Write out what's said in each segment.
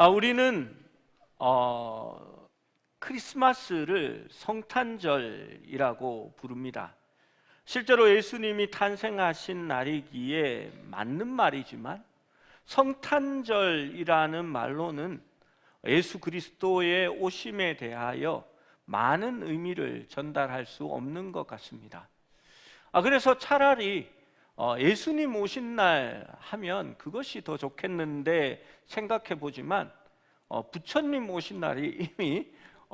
우리는 크리스마스를 성탄절이라고 부릅니다. 실제로 예수님이 탄생하신 날이기에 맞는 말이지만 성탄절이라는 말로는 예수 그리스도의 오심에 대하여 많은 의미를 전달할 수 없는 것 같습니다. 그래서 차라리 예수님 오신 날 하면 그것이 더 좋겠는데 생각해 보지만 부처님 오신 날이 이미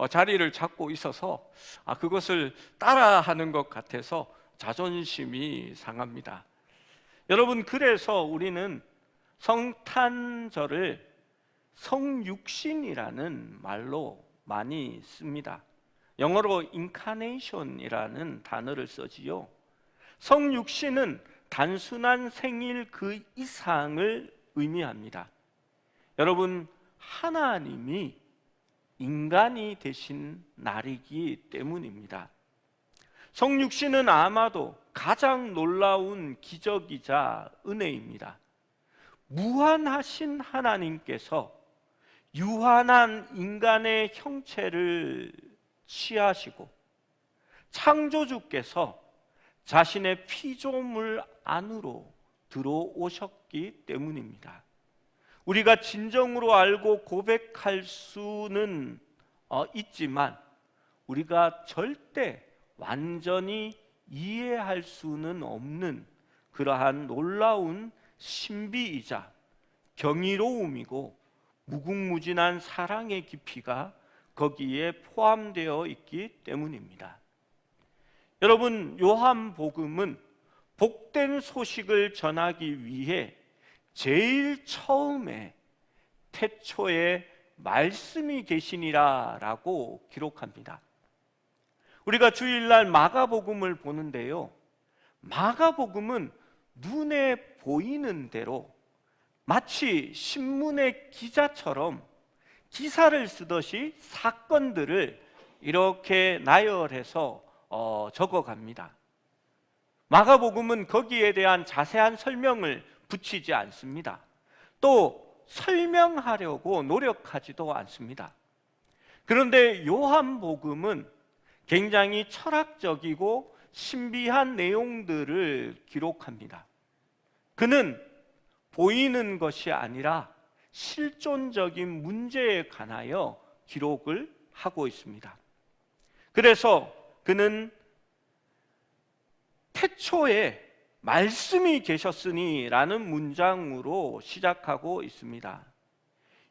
자리를 잡고 있어서 그것을 따라하는 것 같아서 자존심이 상합니다. 여러분, 그래서 우리는 성탄절을 성육신이라는 말로 많이 씁니다. 영어로 incarnation이라는 단어를 쓰지요. 성육신은 단순한 생일 그 이상을 의미합니다. 여러분, 하나님이 인간이 되신 날이기 때문입니다. 성육신은 아마도 가장 놀라운 기적이자 은혜입니다. 무한하신 하나님께서 유한한 인간의 형체를 취하시고 창조주께서 자신의 피조물 안으로 들어오셨기 때문입니다. 우리가 진정으로 알고 고백할 수는 있지만 우리가 절대 완전히 이해할 수는 없는 그러한 놀라운 신비이자 경이로움이고 무궁무진한 사랑의 깊이가 거기에 포함되어 있기 때문입니다. 여러분, 요한복음은 복된 소식을 전하기 위해 제일 처음에 태초에 말씀이 계시니라 라고 기록합니다. 우리가 주일날 마가복음을 보는데요, 마가복음은 눈에 보이는 대로 마치 신문의 기자처럼 기사를 쓰듯이 사건들을 이렇게 나열해서 적어갑니다. 마가복음은 거기에 대한 자세한 설명을 붙이지 않습니다. 또 설명하려고 노력하지도 않습니다. 그런데 요한복음은 굉장히 철학적이고 신비한 내용들을 기록합니다. 그는 보이는 것이 아니라 실존적인 문제에 관하여 기록을 하고 있습니다. 그래서 그는 태초에 말씀이 계셨으니 라는 문장으로 시작하고 있습니다.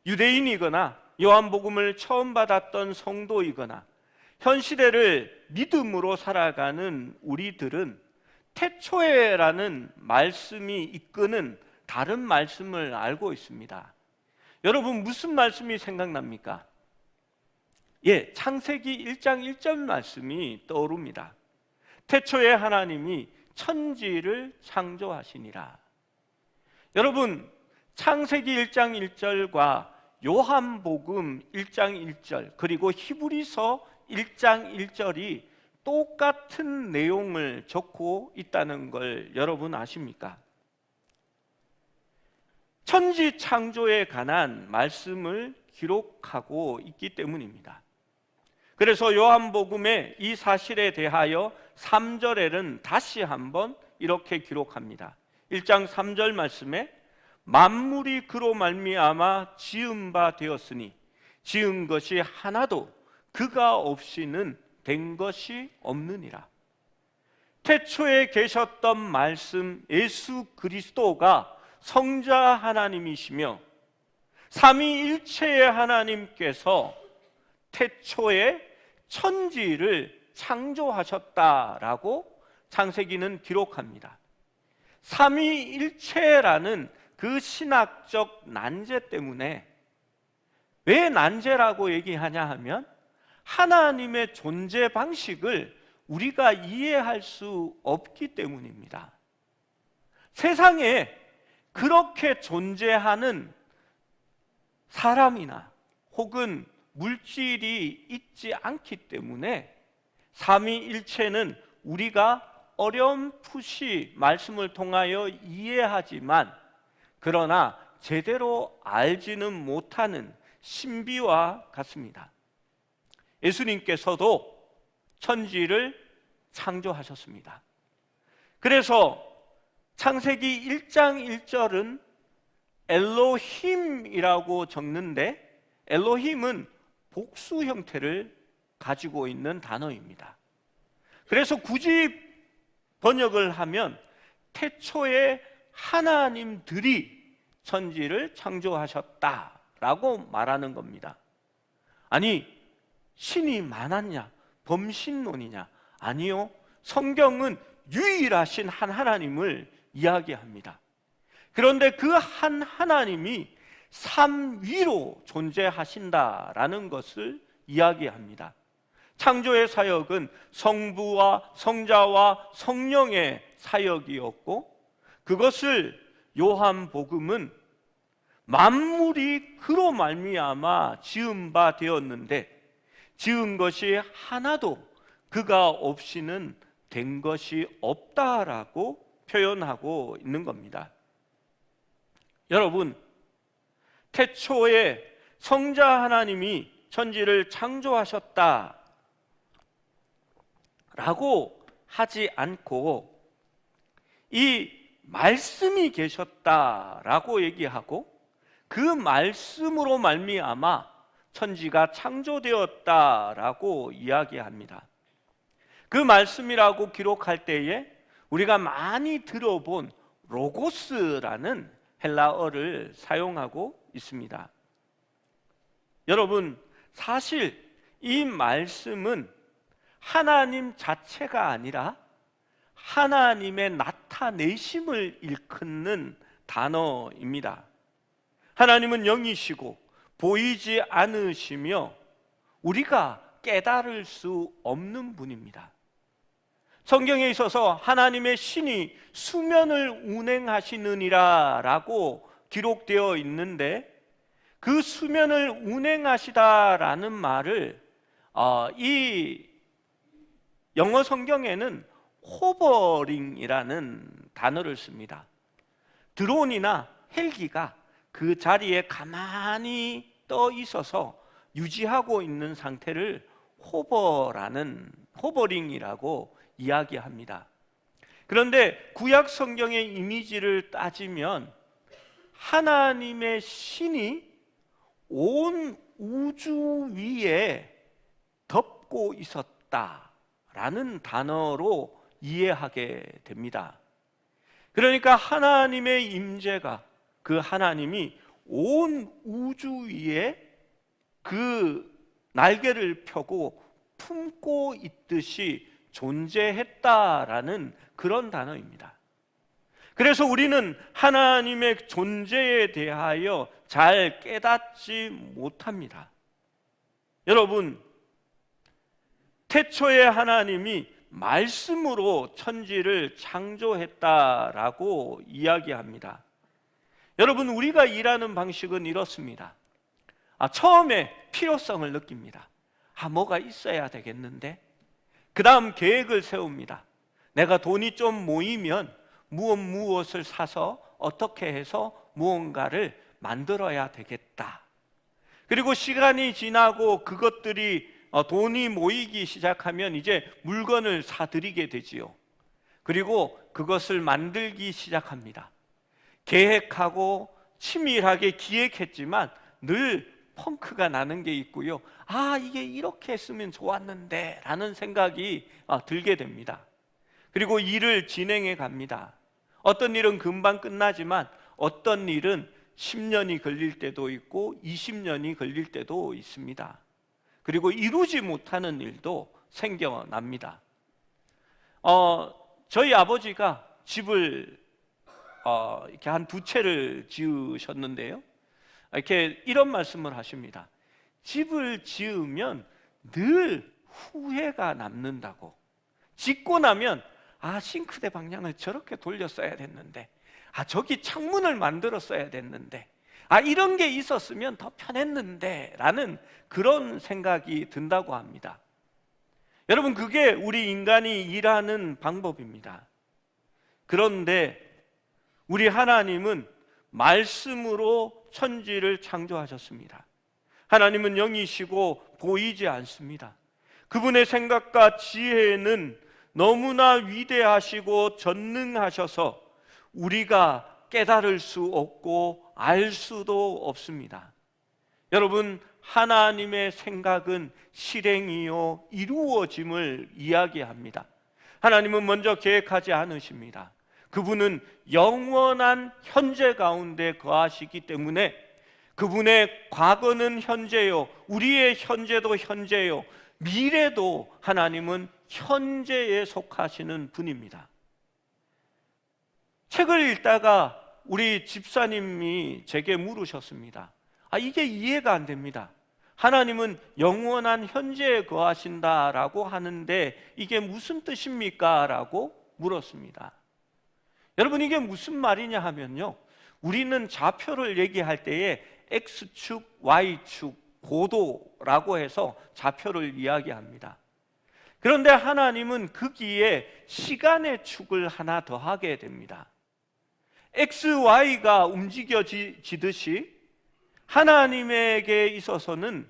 유대인이거나 요한복음을 처음 받았던 성도이거나 현 시대를 믿음으로 살아가는 우리들은 태초에라는 말씀이 이끄는 다른 말씀을 알고 있습니다. 여러분, 무슨 말씀이 생각납니까? 창세기 1장 1절 말씀이 떠오릅니다. 태초에 하나님이 천지를 창조하시니라. 여러분, 창세기 1장 1절과 요한복음 1장 1절 그리고 히브리서 1장 1절이 똑같은 내용을 적고 있다는 걸 여러분 아십니까? 천지 창조에 관한 말씀을 기록하고 있기 때문입니다. 그래서 요한복음의 이 사실에 대하여 3절에는 다시 한번 이렇게 기록합니다. 1장 3절 말씀에 만물이 그로 말미암아 지은 바 되었으니 지은 것이 하나도 그가 없이는 된 것이 없느니라. 태초에 계셨던 말씀 예수 그리스도가 성자 하나님이시며 삼위일체의 하나님께서 태초에 천지를 창조하셨다라고 창세기는 기록합니다. 삼위일체라는 그 신학적 난제 때문에, 왜 난제라고 얘기하냐 하면 하나님의 존재 방식을 우리가 이해할 수 없기 때문입니다. 세상에 그렇게 존재하는 사람이나 혹은 물질이 있지 않기 때문에 삼위일체는 우리가 어렴풋이 말씀을 통하여 이해하지만 그러나 제대로 알지는 못하는 신비와 같습니다. 예수님께서도 천지를 창조하셨습니다. 그래서 창세기 1장 1절은 엘로힘이라고 적는데, 엘로힘은 복수 형태를 가지고 있는 단어입니다. 그래서 굳이 번역을 하면 태초에 하나님들이 천지를 창조하셨다라고 말하는 겁니다. 아니, 신이 많았냐? 범신론이냐? 아니요. 성경은 유일하신 한 하나님을 이야기합니다. 그런데 그 한 하나님이 삼위로 존재하신다라는 것을 이야기합니다. 창조의 사역은 성부와 성자와 성령의 사역이었고, 그것을 요한복음은 만물이 그로 말미암아 지은 바 되었는데 지은 것이 하나도 그가 없이는 된 것이 없다라고 표현하고 있는 겁니다. 여러분, 태초에 성자 하나님이 천지를 창조하셨다 라고 하지 않고 이 말씀이 계셨다라고 얘기하고, 그 말씀으로 말미암아 천지가 창조되었다라고 이야기합니다. 그 말씀이라고 기록할 때에 우리가 많이 들어본 로고스라는 헬라어를 사용하고 있습니다. 여러분, 사실 이 말씀은 하나님 자체가 아니라 하나님의 나타내심을 일컫는 단어입니다. 하나님은 영이시고 보이지 않으시며 우리가 깨달을 수 없는 분입니다. 성경에 있어서 하나님의 신이 수면을 운행하시느니라 라고 기록되어 있는데, 그 수면을 운행하시다라는 말을 이 영어 성경에는 호버링이라는 단어를 씁니다. 드론이나 헬기가 그 자리에 가만히 떠 있어서 유지하고 있는 상태를 호버링이라고 이야기합니다. 그런데 구약 성경의 이미지를 따지면 하나님의 신이 온 우주 위에 덮고 있었다라는 단어로 이해하게 됩니다. 그러니까 하나님의 임재가, 그 하나님이 온 우주 위에 그 날개를 펴고 품고 있듯이 존재했다라는 그런 단어입니다. 그래서 우리는 하나님의 존재에 대하여 잘 깨닫지 못합니다. 여러분, 태초에 하나님이 말씀으로 천지를 창조했다라고 이야기합니다. 여러분, 우리가 일하는 방식은 이렇습니다. 처음에 필요성을 느낍니다. 뭐가 있어야 되겠는데, 그 다음 계획을 세웁니다. 내가 돈이 좀 모이면 무엇을 사서 어떻게 해서 무언가를 만들어야 되겠다. 그리고 시간이 지나고 그것들이 돈이 모이기 시작하면 이제 물건을 사들이게 되지요. 그리고 그것을 만들기 시작합니다. 계획하고 치밀하게 기획했지만 늘 펑크가 나는 게 있고요. 이게 이렇게 했으면 좋았는데 라는 생각이 들게 됩니다. 그리고 일을 진행해 갑니다. 어떤 일은 금방 끝나지만 어떤 일은 10년이 걸릴 때도 있고 20년이 걸릴 때도 있습니다. 그리고 이루지 못하는 일도 생겨납니다. 저희 아버지가 집을 이렇게 한 2채를 지으셨는데요, 이렇게 이런 말씀을 하십니다. 집을 지으면 늘 후회가 남는다고. 짓고 나면 싱크대 방향을 저렇게 돌렸어야 됐는데, 저기 창문을 만들었어야 됐는데, 이런 게 있었으면 더 편했는데 라는 그런 생각이 든다고 합니다. 여러분, 그게 우리 인간이 일하는 방법입니다. 그런데 우리 하나님은 말씀으로 천지를 창조하셨습니다. 하나님은 영이시고 보이지 않습니다. 그분의 생각과 지혜는 너무나 위대하시고 전능하셔서 우리가 깨달을 수 없고 알 수도 없습니다. 여러분, 하나님의 생각은 실행이요 이루어짐을 이야기합니다. 하나님은 먼저 계획하지 않으십니다. 그분은 영원한 현재 가운데 거하시기 때문에 그분의 과거는 현재요, 우리의 현재도 현재요, 미래도 하나님은 현재에 속하시는 분입니다. 책을 읽다가 우리 집사님이 제게 물으셨습니다. 이게 이해가 안 됩니다. 하나님은 영원한 현재에 거하신다라고 하는데 이게 무슨 뜻입니까? 라고 물었습니다. 여러분, 이게 무슨 말이냐 하면요, 우리는 좌표를 얘기할 때에 X축, Y축, 고도라고 해서 좌표를 이야기합니다. 그런데 하나님은 거기에 시간의 축을 하나 더하게 됩니다. X, Y가 움직여지듯이 하나님에게 있어서는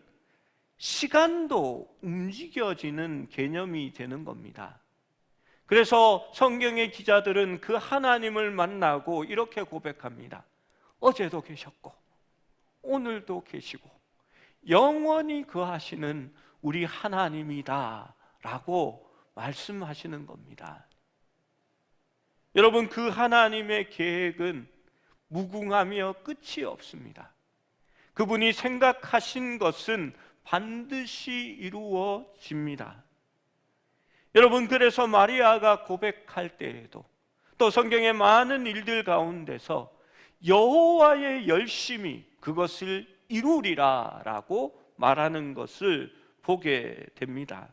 시간도 움직여지는 개념이 되는 겁니다. 그래서 성경의 기자들은 그 하나님을 만나고 이렇게 고백합니다. 어제도 계셨고 오늘도 계시고 영원히 거하시는 우리 하나님이다 라고 말씀하시는 겁니다. 여러분, 그 하나님의 계획은 무궁하며 끝이 없습니다. 그분이 생각하신 것은 반드시 이루어집니다. 여러분, 그래서 마리아가 고백할 때에도 또 성경의 많은 일들 가운데서 여호와의 열심히 그것을 이루리라 라고 말하는 것을 보게 됩니다.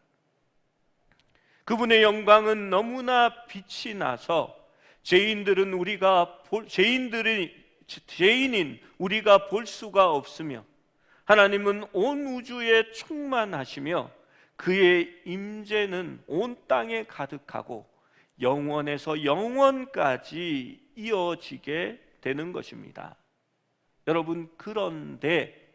그분의 영광은 너무나 빛이 나서 죄인인 우리가 볼 수가 없으며 하나님은 온 우주에 충만하시며 그의 임재는 온 땅에 가득하고 영원에서 영원까지 이어지게 되는 것입니다. 여러분, 그런데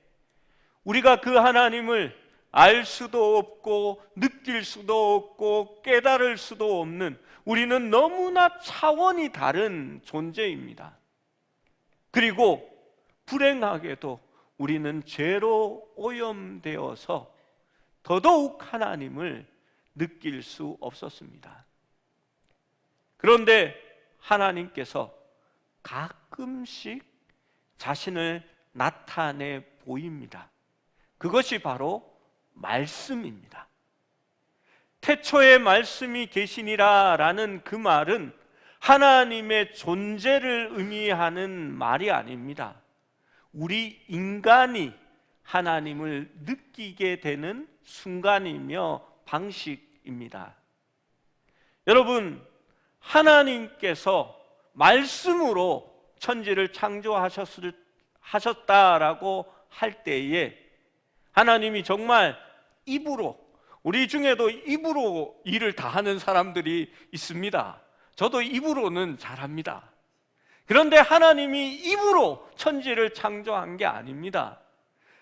우리가 그 하나님을 알 수도 없고 느낄 수도 없고 깨달을 수도 없는, 우리는 너무나 차원이 다른 존재입니다. 그리고 불행하게도 우리는 죄로 오염되어서 더더욱 하나님을 느낄 수 없었습니다. 그런데 하나님께서 가끔씩 자신을 나타내 보입니다. 그것이 바로 말씀입니다. 태초에 말씀이 계시니라 라는 그 말은 하나님의 존재를 의미하는 말이 아닙니다. 우리 인간이 하나님을 느끼게 되는 순간이며 방식입니다. 여러분, 하나님께서 말씀으로 천지를 창조하셨다라고 할 때에 하나님이 정말 입으로, 우리 중에도 입으로 일을 다 하는 사람들이 있습니다. 저도 입으로는 잘합니다. 그런데 하나님이 입으로 천지를 창조한 게 아닙니다.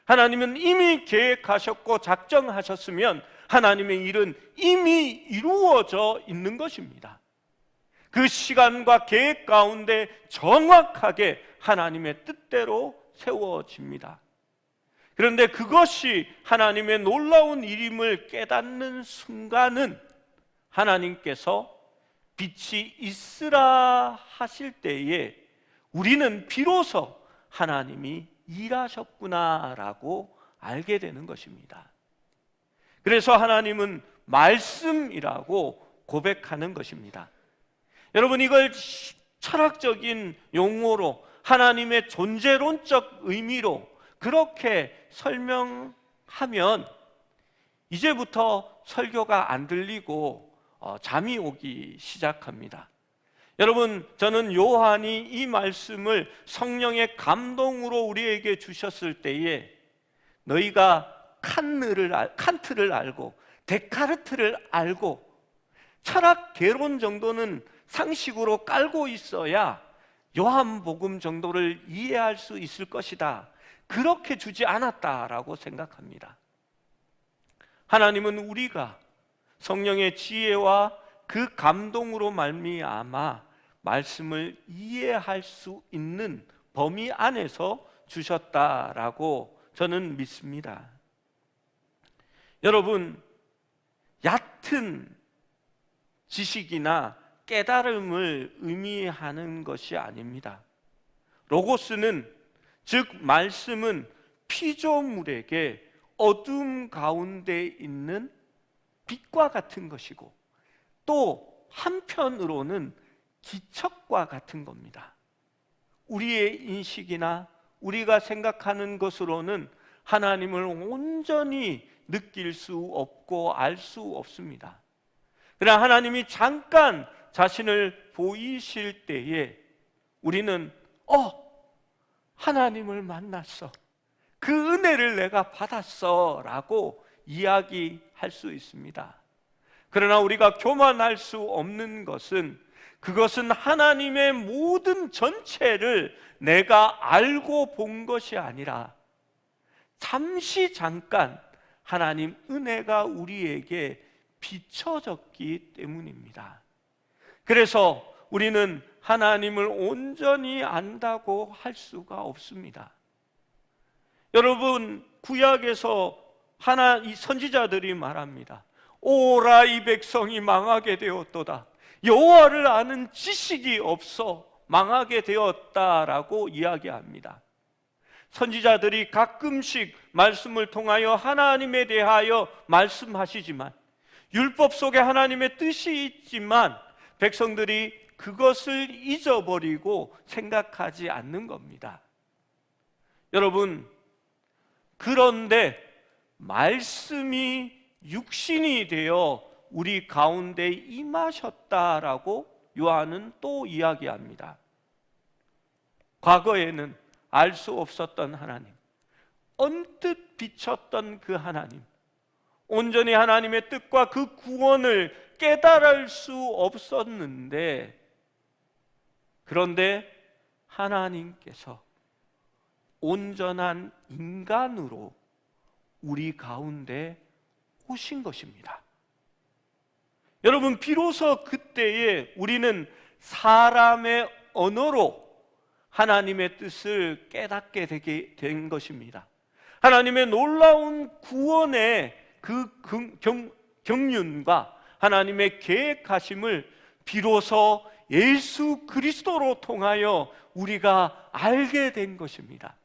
하나님은 이미 계획하셨고 작정하셨으면 하나님의 일은 이미 이루어져 있는 것입니다. 그 시간과 계획 가운데 정확하게 하나님의 뜻대로 세워집니다. 그런데 그것이 하나님의 놀라운 일임을 깨닫는 순간은 하나님께서 빛이 있으라 하실 때에 우리는 비로소 하나님이 일하셨구나라고 알게 되는 것입니다. 그래서 하나님은 말씀이라고 고백하는 것입니다. 여러분, 이걸 철학적인 용어로 하나님의 존재론적 의미로 그렇게 설명하면 이제부터 설교가 안 들리고 잠이 오기 시작합니다. 여러분, 저는 요한이 이 말씀을 성령의 감동으로 우리에게 주셨을 때에 너희가 칸트를 알고 데카르트를 알고 철학 개론 정도는 상식으로 깔고 있어야 요한복음 정도를 이해할 수 있을 것이다, 그렇게 주지 않았다라고 생각합니다. 하나님은 우리가 성령의 지혜와 그 감동으로 말미암아 말씀을 이해할 수 있는 범위 안에서 주셨다라고 저는 믿습니다. 여러분, 얕은 지식이나 깨달음을 의미하는 것이 아닙니다. 로고스는, 즉 말씀은 피조물에게 어둠 가운데 있는 빛과 같은 것이고, 또 한편으로는 기척과 같은 겁니다. 우리의 인식이나 우리가 생각하는 것으로는 하나님을 온전히 느낄 수 없고 알 수 없습니다. 그러나 하나님이 잠깐 자신을 보이실 때에 우리는 하나님을 만났어, 그 은혜를 내가 받았어 라고 이야기할 수 있습니다. 그러나 우리가 교만할 수 없는 것은, 그것은 하나님의 모든 전체를 내가 알고 본 것이 아니라 잠깐 하나님 은혜가 우리에게 비춰졌기 때문입니다. 그래서 우리는 하나님을 온전히 안다고 할 수가 없습니다. 여러분, 구약에서 이 선지자들이 말합니다. 오라, 이 백성이 망하게 되었도다. 여호와를 아는 지식이 없어 망하게 되었다라고 이야기합니다. 선지자들이 가끔씩 말씀을 통하여 하나님에 대하여 말씀하시지만, 율법 속에 하나님의 뜻이 있지만 백성들이 그것을 잊어버리고 생각하지 않는 겁니다. 여러분, 그런데 말씀이 육신이 되어 우리 가운데 임하셨다라고 요한은 또 이야기합니다. 과거에는 알 수 없었던 하나님, 언뜻 비쳤던 그 하나님, 온전히 하나님의 뜻과 그 구원을 깨달을 수 없었는데, 그런데 하나님께서 온전한 인간으로 우리 가운데 오신 것입니다. 여러분, 비로소 그때에 우리는 사람의 언어로 하나님의 뜻을 깨닫게 되게 된 것입니다. 하나님의 놀라운 구원의 그 경륜과 하나님의 계획하심을 비로소 예수 그리스도로 통하여 우리가 알게 된 것입니다.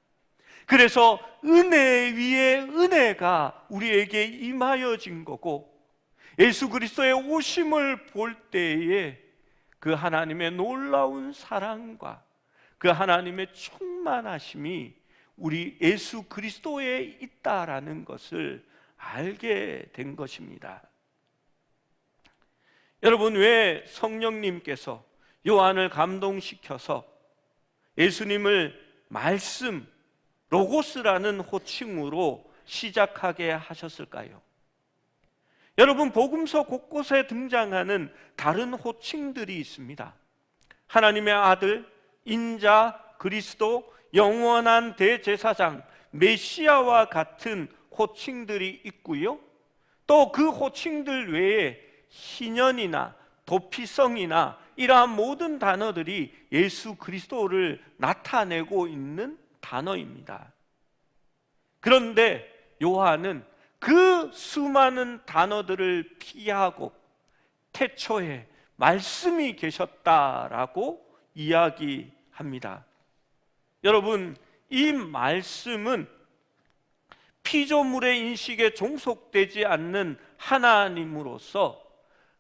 그래서 은혜 위에 은혜가 우리에게 임하여진 거고, 예수 그리스도의 오심을 볼 때에 그 하나님의 놀라운 사랑과 그 하나님의 충만하심이 우리 예수 그리스도에 있다라는 것을 알게 된 것입니다. 여러분, 왜 성령님께서 요한을 감동시켜서 예수님을 말씀, 로고스라는 호칭으로 시작하게 하셨을까요? 여러분, 복음서 곳곳에 등장하는 다른 호칭들이 있습니다. 하나님의 아들, 인자, 그리스도, 영원한 대제사장, 메시아와 같은 호칭들이 있고요, 또 그 호칭들 외에 희년이나 도피성이나 이러한 모든 단어들이 예수 그리스도를 나타내고 있는 단어입니다. 그런데 요한은 그 수많은 단어들을 피하고 태초에 말씀이 계셨다라고 이야기합니다. 여러분, 이 말씀은 피조물의 인식에 종속되지 않는 하나님으로서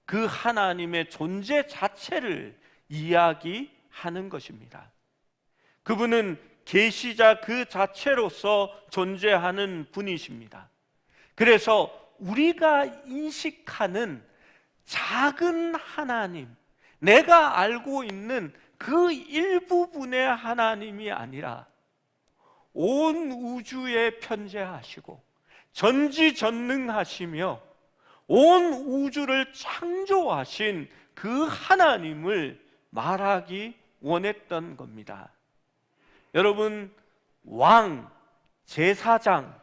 그 하나님의 존재 자체를 이야기하는 것입니다. 그분은 계시자 그 자체로서 존재하는 분이십니다. 그래서 우리가 인식하는 작은 하나님, 내가 알고 있는 그 일부분의 하나님이 아니라 온 우주에 편재하시고 전지전능하시며 온 우주를 창조하신 그 하나님을 말하기 원했던 겁니다. 여러분, 왕, 제사장,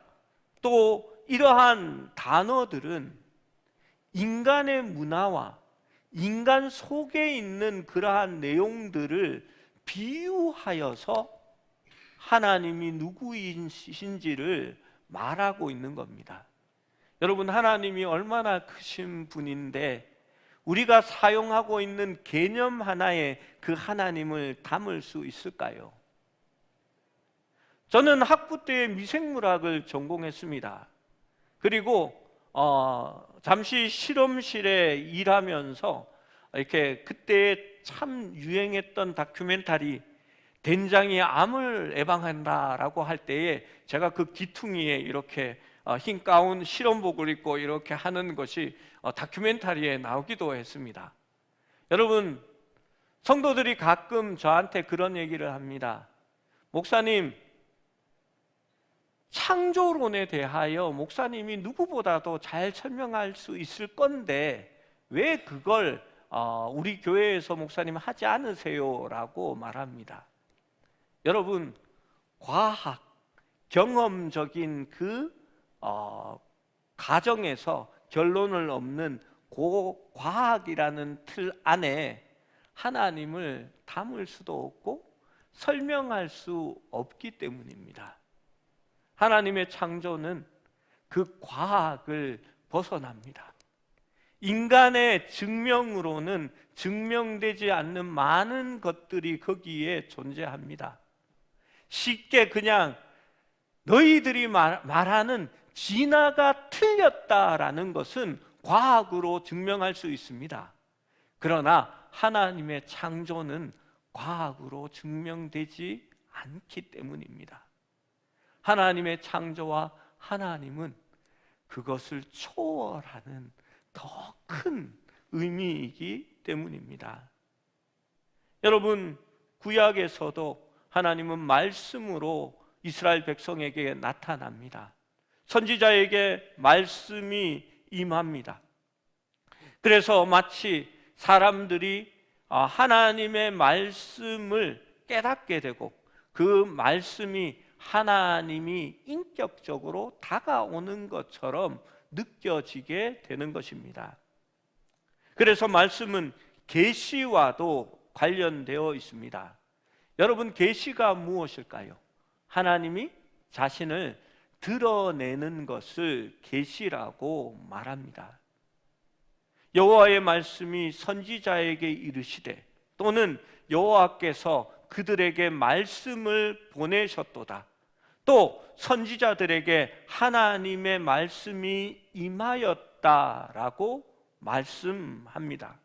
또 이러한 단어들은 인간의 문화와 인간 속에 있는 그러한 내용들을 비유하여서 하나님이 누구이신지를 말하고 있는 겁니다. 여러분, 하나님이 얼마나 크신 분인데 우리가 사용하고 있는 개념 하나에 그 하나님을 담을 수 있을까요? 저는 학부 때 미생물학을 전공했습니다. 그리고 잠시 실험실에 일하면서 이렇게 그때 참 유행했던 다큐멘터리, 된장이 암을 예방한다라고 할 때에 제가 그 기퉁이에 이렇게 흰 가운 실험복을 입고 이렇게 하는 것이 다큐멘터리에 나오기도 했습니다. 여러분, 성도들이 가끔 저한테 그런 얘기를 합니다. 목사님, 창조론에 대하여 목사님이 누구보다도 잘 설명할 수 있을 건데 왜 그걸 우리 교회에서 목사님 하지 않으세요? 라고 말합니다. 여러분, 과학, 경험적인 그 가정에서 결론을 얻는 그 과학이라는 틀 안에 하나님을 담을 수도 없고 설명할 수 없기 때문입니다. 하나님의 창조는 그 과학을 벗어납니다. 인간의 증명으로는 증명되지 않는 많은 것들이 거기에 존재합니다. 쉽게 그냥 너희들이 말하는 진화가 틀렸다라는 것은 과학으로 증명할 수 있습니다. 그러나 하나님의 창조는 과학으로 증명되지 않기 때문입니다. 하나님의 창조와 하나님은 그것을 초월하는 더 큰 의미이기 때문입니다. 여러분, 구약에서도 하나님은 말씀으로 이스라엘 백성에게 나타납니다. 선지자에게 말씀이 임합니다. 그래서 마치 사람들이 하나님의 말씀을 깨닫게 되고 그 말씀이 하나님이 인격적으로 다가오는 것처럼 느껴지게 되는 것입니다. 그래서 말씀은 계시와도 관련되어 있습니다. 여러분, 계시가 무엇일까요? 하나님이 자신을 드러내는 것을 계시라고 말합니다. 여호와의 말씀이 선지자에게 이르시되 또는 여호와께서 그들에게 말씀을 보내셨도다. 또 선지자들에게 하나님의 말씀이 임하였다라고 말씀합니다.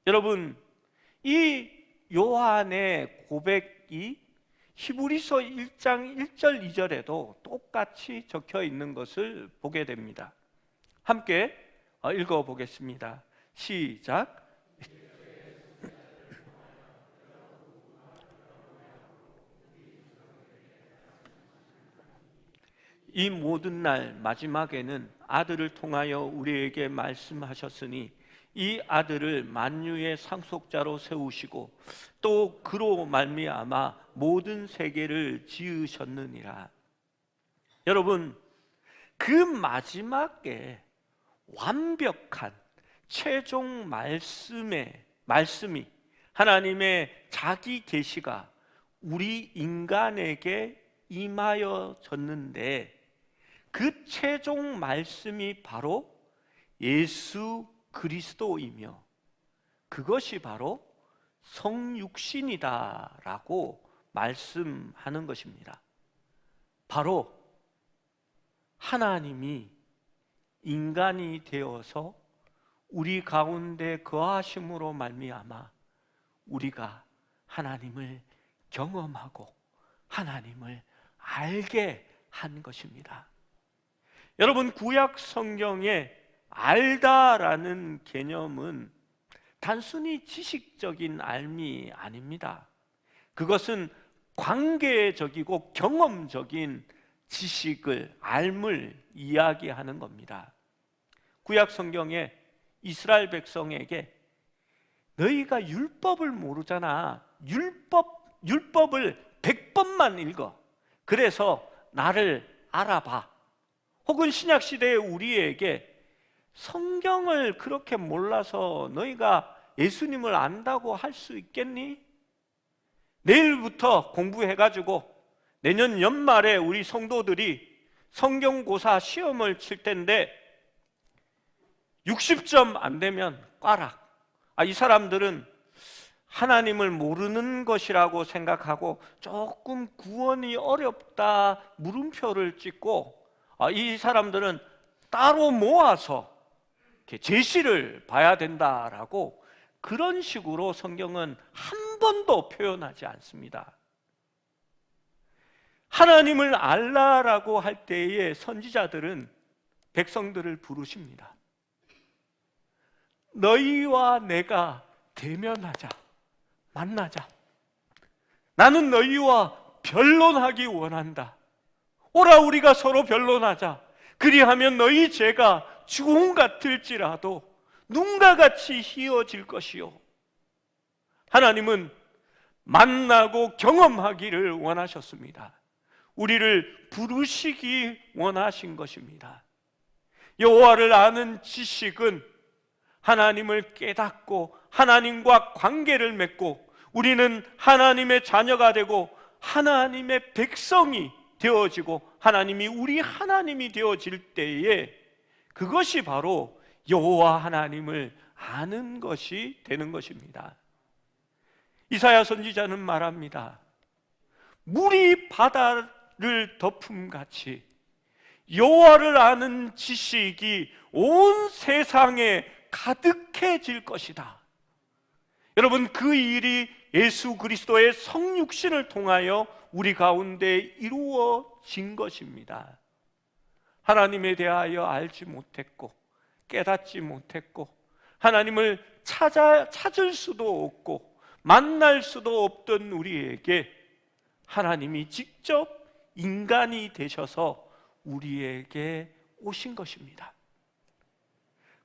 여러분, 이 요한의 고백이 히브리서 1장 1절 2절에도 똑같이 적혀 있는 것을 보게 됩니다. 함께 읽어보겠습니다. 시작. 이 모든 날 마지막에는 아들을 통하여 우리에게 말씀하셨으니 이 아들을 만유의 상속자로 세우시고 또 그로 말미암아 모든 세계를 지으셨느니라. 여러분, 그 마지막에 완벽한 최종 말씀이 하나님의 자기 계시가 우리 인간에게 임하여졌는데 그 최종 말씀이 바로 예수 그리스도이며 그것이 바로 성육신이다라고 말씀하는 것입니다. 바로 하나님이 인간이 되어서 우리 가운데 거하심으로 말미암아 우리가 하나님을 경험하고 하나님을 알게 한 것입니다. 여러분, 구약 성경에 알다라는 개념은 단순히 지식적인 알미 아닙니다. 그것은 관계적이고 경험적인 지식을, 알물 이야기하는 겁니다. 구약 성경에 이스라엘 백성에게 너희가 율법을 모르잖아. 율법을 100번만 읽어. 그래서 나를 알아봐. 혹은 신약시대의 우리에게 성경을 그렇게 몰라서 너희가 예수님을 안다고 할 수 있겠니? 내일부터 공부해가지고 내년 연말에 우리 성도들이 성경고사 시험을 칠 텐데 60점 안 되면 꽈락. 이 사람들은 하나님을 모르는 것이라고 생각하고 조금 구원이 어렵다 물음표를 찍고, 이 사람들은 따로 모아서 이렇게 제시를 봐야 된다라고, 그런 식으로 성경은 한 번도 표현하지 않습니다. 하나님을 알라라고 할 때에 선지자들은 백성들을 부르십니다. 너희와 내가 대면하자, 만나자. 나는 너희와 변론하기 원한다. 오라 우리가 서로 변론하자. 그리하면 너희 죄가 죽음 같을지라도 눈과 같이 희어질 것이요. 하나님은 만나고 경험하기를 원하셨습니다. 우리를 부르시기 원하신 것입니다. 여호와를 아는 지식은 하나님을 깨닫고 하나님과 관계를 맺고 우리는 하나님의 자녀가 되고 하나님의 백성이 되어지고 하나님이 우리 하나님이 되어질 때에 그것이 바로 여호와 하나님을 아는 것이 되는 것입니다. 이사야 선지자는 말합니다. 물이 바다를 덮음같이 여호와를 아는 지식이 온 세상에 가득해질 것이다. 여러분, 그 일이 예수 그리스도의 성육신을 통하여 우리 가운데 이루어진 것입니다. 하나님에 대하여 알지 못했고 깨닫지 못했고 하나님을 찾을 수도 없고 만날 수도 없던 우리에게 하나님이 직접 인간이 되셔서 우리에게 오신 것입니다.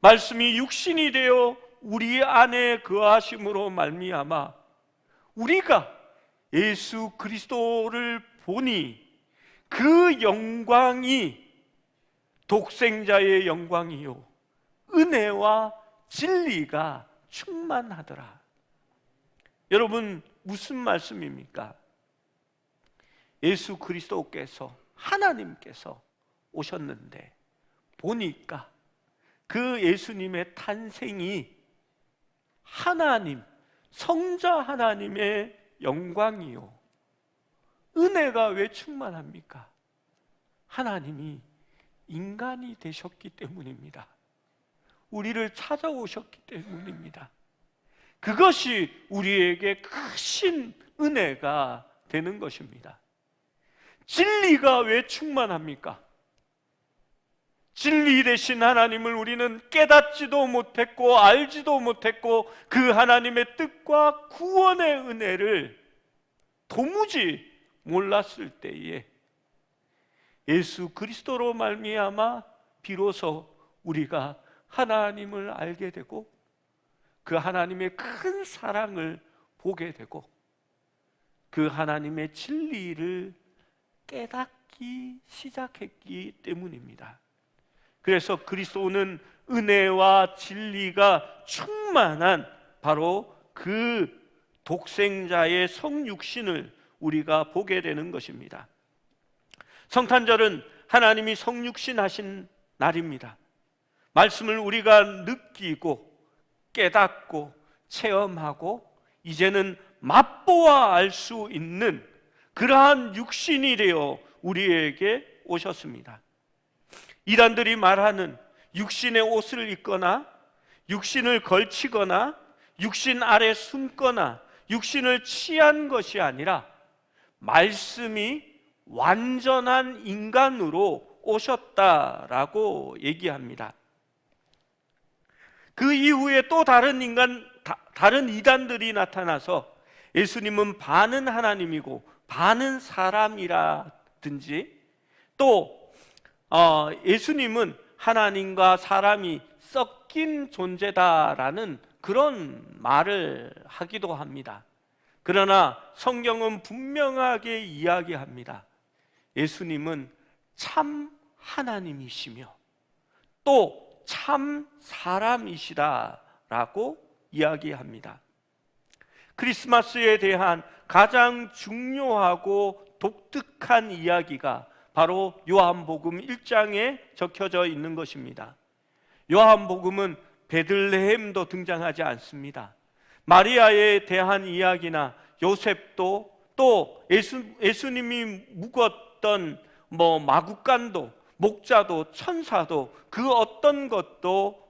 말씀이 육신이 되어 우리 안에 거하심으로 말미암아 우리가 예수 그리스도를 보니 그 영광이 독생자의 영광이요 은혜와 진리가 충만하더라. 여러분, 무슨 말씀입니까? 예수 그리스도께서, 하나님께서 오셨는데 보니까 그 예수님의 탄생이 하나님, 성자 하나님의 영광이요 은혜가 왜 충만합니까? 하나님이 인간이 되셨기 때문입니다. 우리를 찾아오셨기 때문입니다. 그것이 우리에게 크신 은혜가 되는 것입니다. 진리가 왜 충만합니까? 진리 되신 하나님을 우리는 깨닫지도 못했고 알지도 못했고 그 하나님의 뜻과 구원의 은혜를 도무지 몰랐을 때에 예수 그리스도로 말미암아 비로소 우리가 하나님을 알게 되고 그 하나님의 큰 사랑을 보게 되고 그 하나님의 진리를 깨닫기 시작했기 때문입니다. 그래서 그리스도는 은혜와 진리가 충만한 바로 그 독생자의 성육신을 우리가 보게 되는 것입니다. 성탄절은 하나님이 성육신 하신 날입니다. 말씀을 우리가 느끼고 깨닫고 체험하고 이제는 맛보아 알 수 있는 그러한 육신이 되어 우리에게 오셨습니다. 이단들이 말하는 육신의 옷을 입거나 육신을 걸치거나 육신 아래 숨거나 육신을 취한 것이 아니라 말씀이 완전한 인간으로 오셨다라고 얘기합니다. 그 이후에 또 다른 이단들이 나타나서 예수님은 반은 하나님이고 반은 사람이라든지 또 예수님은 하나님과 사람이 섞인 존재다라는 그런 말을 하기도 합니다. 그러나 성경은 분명하게 이야기합니다. 예수님은 참 하나님이시며 또 참 사람이시다라고 이야기합니다. 크리스마스에 대한 가장 중요하고 독특한 이야기가 바로 요한복음 1장에 적혀져 있는 것입니다. 요한복음은 베들레헴도 등장하지 않습니다. 마리아에 대한 이야기나 요셉도 또 예수님이 묵었던 마구간도 목자도 천사도 그 어떤 것도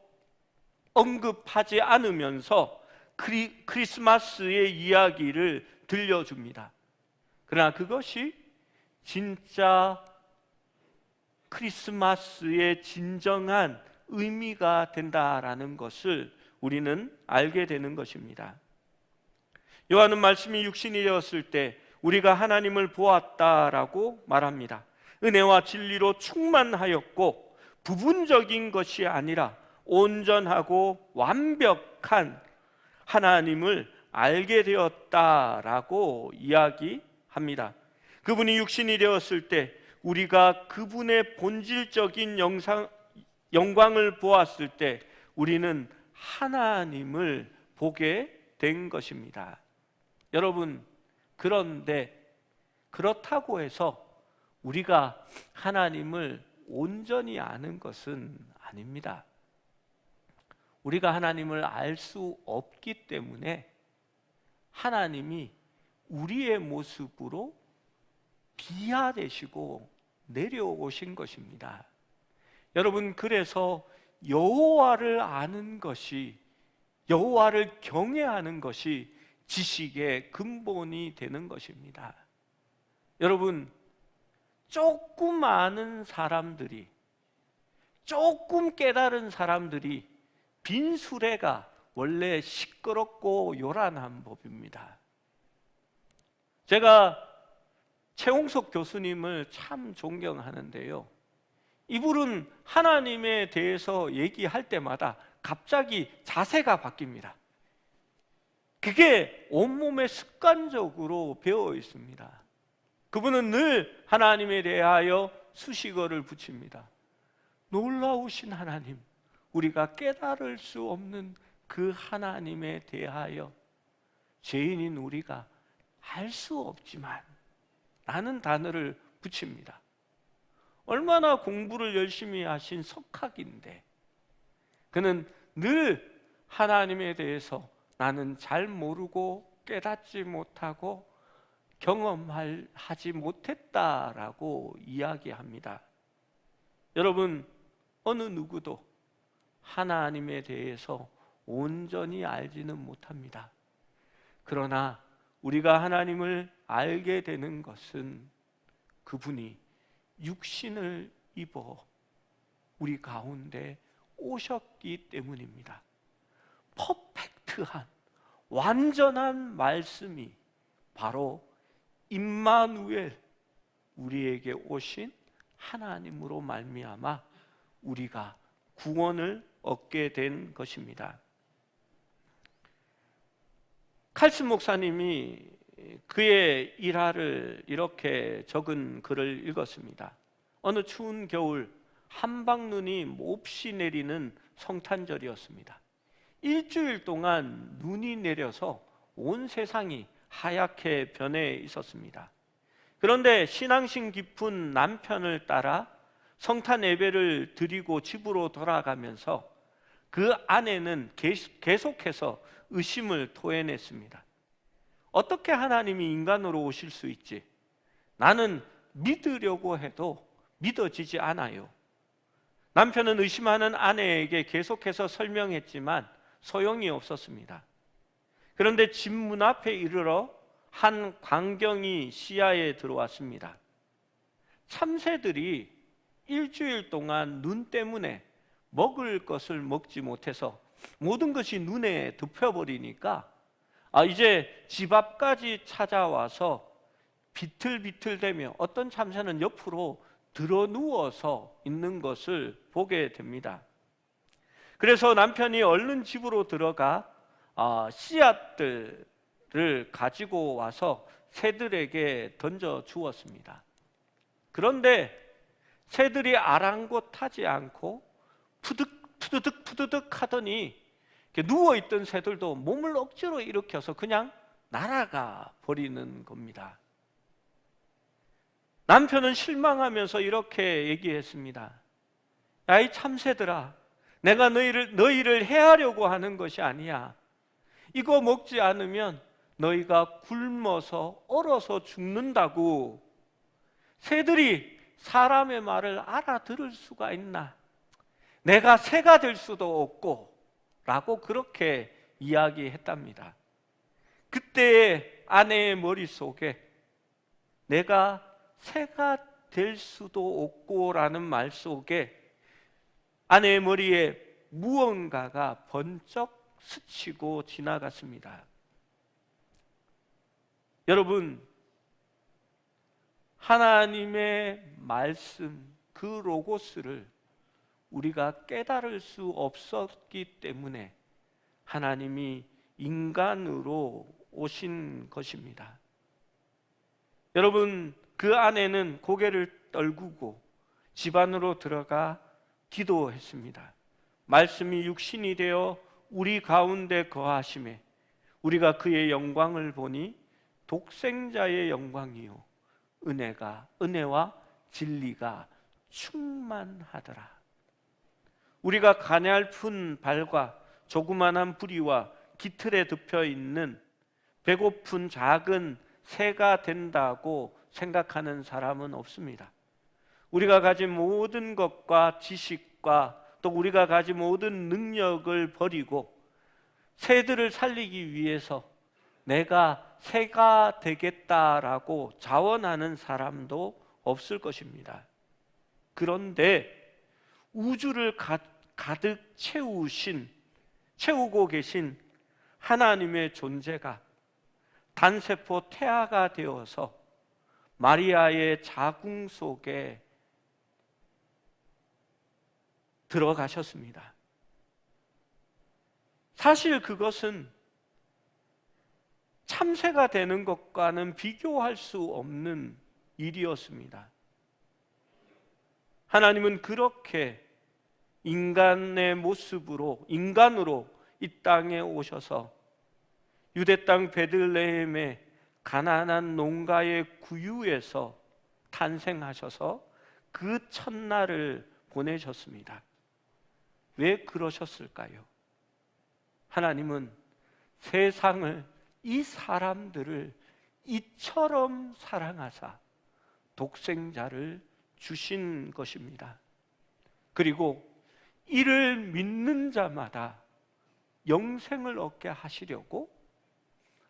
언급하지 않으면서 크리스마스의 이야기를 들려줍니다. 그러나 그것이 진짜 크리스마스의 진정한 의미가 된다라는 것을 우리는 알게 되는 것입니다. 요한은 말씀이 육신이 되었을 때 우리가 하나님을 보았다라고 말합니다. 은혜와 진리로 충만하였고 부분적인 것이 아니라 온전하고 완벽한 하나님을 알게 되었다라고 이야기합니다. 그분이 육신이 되었을 때 우리가 그분의 본질적인 영광을 보았을 때 우리는 하나님을 보게 된 것입니다. 여러분, 그런데 그렇다고 해서 우리가 하나님을 온전히 아는 것은 아닙니다. 우리가 하나님을 알 수 없기 때문에 하나님이 우리의 모습으로 비하되시고 내려오신 것입니다. 여러분, 그래서 여호와를 아는 것이, 여호와를 경외하는 것이 지식의 근본이 되는 것입니다. 여러분, 조금 아는 사람들이, 조금 깨달은 사람들이 빈 수레가 원래 시끄럽고 요란한 법입니다. 제가 최홍석 교수님을 참 존경하는데요, 이분은 하나님에 대해서 얘기할 때마다 갑자기 자세가 바뀝니다. 그게 온몸에 습관적으로 배어 있습니다. 그분은 늘 하나님에 대하여 수식어를 붙입니다. 놀라우신 하나님, 우리가 깨달을 수 없는 그 하나님에 대하여 죄인인 우리가 알 수 없지만 라는 단어를 붙입니다. 얼마나 공부를 열심히 하신 석학인데 그는 늘 하나님에 대해서 나는 잘 모르고 깨닫지 못하고 경험하지 못했다라고 이야기합니다. 여러분, 어느 누구도 하나님에 대해서 온전히 알지는 못합니다. 그러나 우리가 하나님을 알게 되는 것은 그분이 육신을 입어 우리 가운데 오셨기 때문입니다. 퍼펙트한 완전한 말씀이 바로 임마누엘, 우리에게 오신 하나님으로 말미암아 우리가 구원을 얻게 된 것입니다. 칼슨 목사님이 그의 일화를 이렇게 적은 글을 읽었습니다. 어느 추운 겨울 한방눈이 몹시 내리는 성탄절이었습니다. 일주일 동안 눈이 내려서 온 세상이 하얗게 변해 있었습니다. 그런데 신앙심 깊은 남편을 따라 성탄 예배를 드리고 집으로 돌아가면서 그 아내는 계속해서 의심을 토해냈습니다. 어떻게 하나님이 인간으로 오실 수 있지? 나는 믿으려고 해도 믿어지지 않아요. 남편은 의심하는 아내에게 계속해서 설명했지만 소용이 없었습니다. 그런데 집 문 앞에 이르러 한 광경이 시야에 들어왔습니다. 참새들이 일주일 동안 눈 때문에 먹을 것을 먹지 못해서 모든 것이 눈에 덮여버리니까 이제 집 앞까지 찾아와서 비틀비틀대며 어떤 참새는 옆으로 들어 누워서 있는 것을 보게 됩니다. 그래서 남편이 얼른 집으로 들어가 씨앗들을 가지고 와서 새들에게 던져 주었습니다. 그런데 새들이 아랑곳하지 않고 푸드득 하더니 누워있던 새들도 몸을 억지로 일으켜서 그냥 날아가 버리는 겁니다. 남편은 실망하면서 이렇게 얘기했습니다. 야, 이 참새들아, 내가 너희를 해하려고 하는 것이 아니야. 이거 먹지 않으면 너희가 굶어서 얼어서 죽는다고. 새들이 사람의 말을 알아들을 수가 있나? 내가 새가 될 수도 없고 라고 그렇게 이야기했답니다. 그때 아내의 머릿속에 내가 새가 될 수도 없고 라는 말 속에 아내의 머리에 무언가가 번쩍 스치고 지나갔습니다. 여러분, 하나님의 말씀, 그 로고스를 우리가 깨달을 수 없었기 때문에 하나님이 인간으로 오신 것입니다. 여러분, 그 아내는 고개를 떨구고 집 안으로 들어가 기도했습니다. 말씀이 육신이 되어 우리 가운데 거하심에 우리가 그의 영광을 보니 독생자의 영광이요 은혜와 진리가 충만하더라. 우리가 가냘픈 발과 조그만한 부리와 깃털에 덮여 있는 배고픈 작은 새가 된다고 생각하는 사람은 없습니다. 우리가 가진 모든 것과 지식과 또 우리가 가진 모든 능력을 버리고 새들을 살리기 위해서 내가 새가 되겠다라고 자원하는 사람도 없을 것입니다. 그런데 우주를 가득 채우고 계신 하나님의 존재가 단세포 태아가 되어서 마리아의 자궁 속에 들어가셨습니다. 사실 그것은 참새가 되는 것과는 비교할 수 없는 일이었습니다. 하나님은 그렇게 인간의 모습으로, 인간으로 이 땅에 오셔서 유대 땅 베들레헴의 가난한 농가의 구유에서 탄생하셔서 그 첫날을 보내셨습니다. 왜 그러셨을까요? 하나님은 세상을, 이 사람들을 이처럼 사랑하사 독생자를 주신 것입니다. 그리고 이를 믿는 자마다 영생을 얻게 하시려고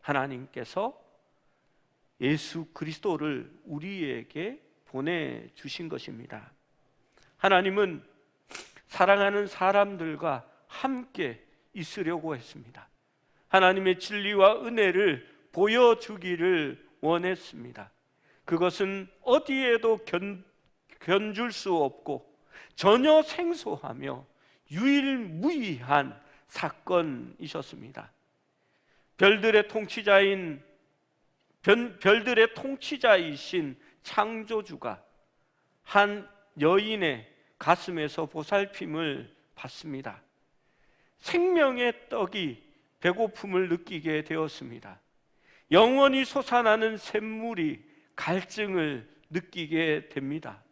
하나님께서 예수 그리스도를 우리에게 보내주신 것입니다. 하나님은 사랑하는 사람들과 함께 있으려고 했습니다. 하나님의 진리와 은혜를 보여주기를 원했습니다. 그것은 어디에도 견줄 수 없고 전혀 생소하며 유일무이한 사건이셨습니다. 별들의 통치자이신 창조주가 한 여인의 가슴에서 보살핌을 받습니다. 생명의 떡이 배고픔을 느끼게 되었습니다. 영원히 솟아나는 샘물이 갈증을 느끼게 됩니다.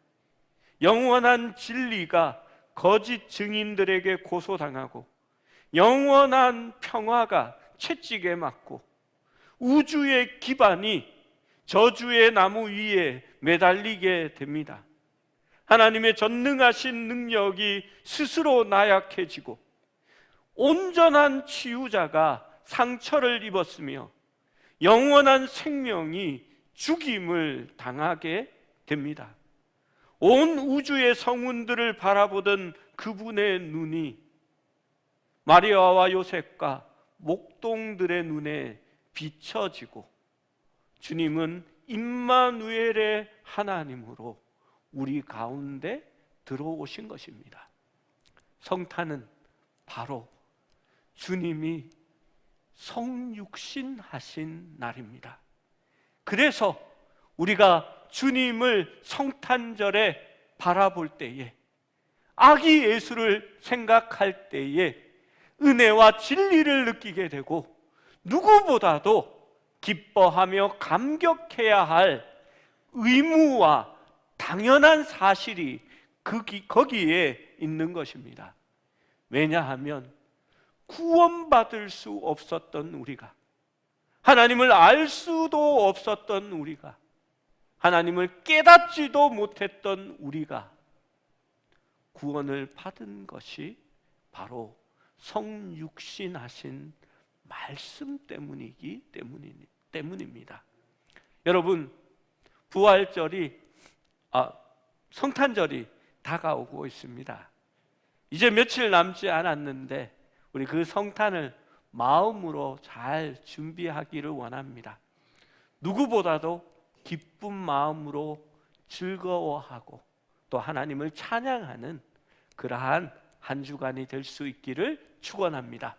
영원한 진리가 거짓 증인들에게 고소당하고 영원한 평화가 채찍에 맞고 우주의 기반이 저주의 나무 위에 매달리게 됩니다. 하나님의 전능하신 능력이 스스로 나약해지고 온전한 치유자가 상처를 입었으며 영원한 생명이 죽임을 당하게 됩니다. 온 우주의 성운들을 바라보던 그분의 눈이 마리아와 요셉과 목동들의 눈에 비춰지고 주님은 임마누엘의 하나님으로 우리 가운데 들어오신 것입니다. 성탄은 바로 주님이 성육신하신 날입니다. 그래서 우리가 주님을 성탄절에 바라볼 때에, 아기 예수를 생각할 때에 은혜와 진리를 느끼게 되고, 누구보다도 기뻐하며 감격해야 할 의무와 당연한 사실이 거기에 있는 것입니다. 왜냐하면 구원받을 수 없었던 우리가, 하나님을 알 수도 없었던 우리가, 하나님을 깨닫지도 못했던 우리가 구원을 받은 것이 바로 성육신하신 말씀 때문입니다. 여러분, 성탄절이 다가오고 있습니다. 이제 며칠 남지 않았는데 우리 그 성탄을 마음으로 잘 준비하기를 원합니다. 누구보다도 기쁜 마음으로 즐거워하고 또 하나님을 찬양하는 그러한 한 주간이 될 수 있기를 축원합니다.